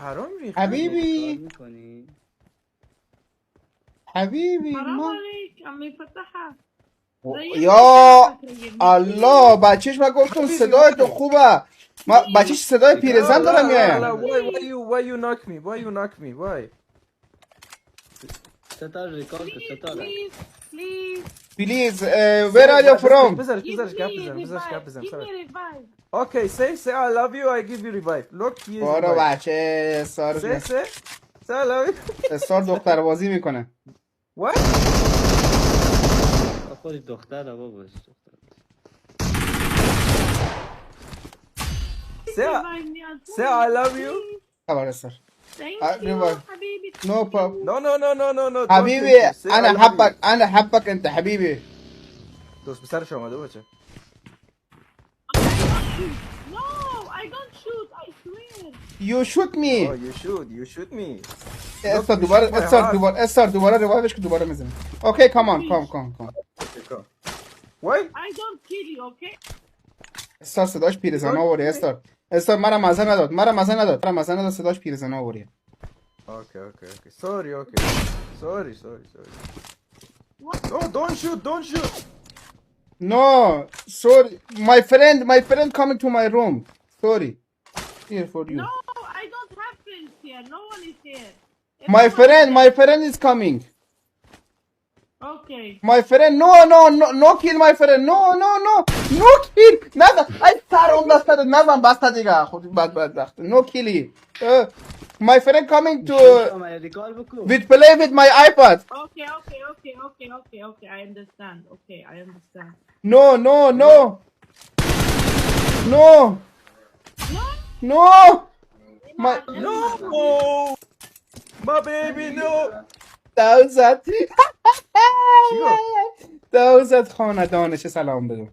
حرام ریختی. حبیبی حبیبی حرام ما عليك عم يفتحها. یا الله بچهش من گفتم صدای تو خوبه ما بچهش صدای پیرزن لا دارم لا یه لا why you knock me why you knock me why ستار ریکال که ستار Please. پلیز where are you from بذارش Give بذارش me گپ بزنم بذارش revive. گپ بزنم Give me revive. Okay say I love you I give you revive look he is بارو revive بچه استار say I love you استار دختر بازی میکنه what خود دختر باباش دختر Revive me as say well. I love you خبر استار Thank you revive. حبيبي. no problem no don't حبیبی thank you. Say I انا love you. حبك انا حبك انت حبیبی دوست پسرش آمده باشه No, I don't shoot. I swear. you shoot me oh you shoot me استار you دوباره shoot my استار heart. دوباره استار دوباره ریوایوش که دوباره میزنه اوکی کامان کام Okay, come. Why I don't kill you, okay? استار صداش پیرزن آوری استار مرا مزه نداد صداش پیرزن آوری okay sorry no don't shoot no sorry my friend coming to my room sorry here for you No, I don't have friends here. No one is here. my friend is coming Okay. my friend no kill my friend no kill نزن ای سر اون دست نزن بسته دیگه خودی بدبخت no kill my friend coming to ریکال بکو play with my iPad Okay. I understand. Okay, I understand. no No? my no my baby no دوزت چیکار؟ دوزت خاندانش سلام بگو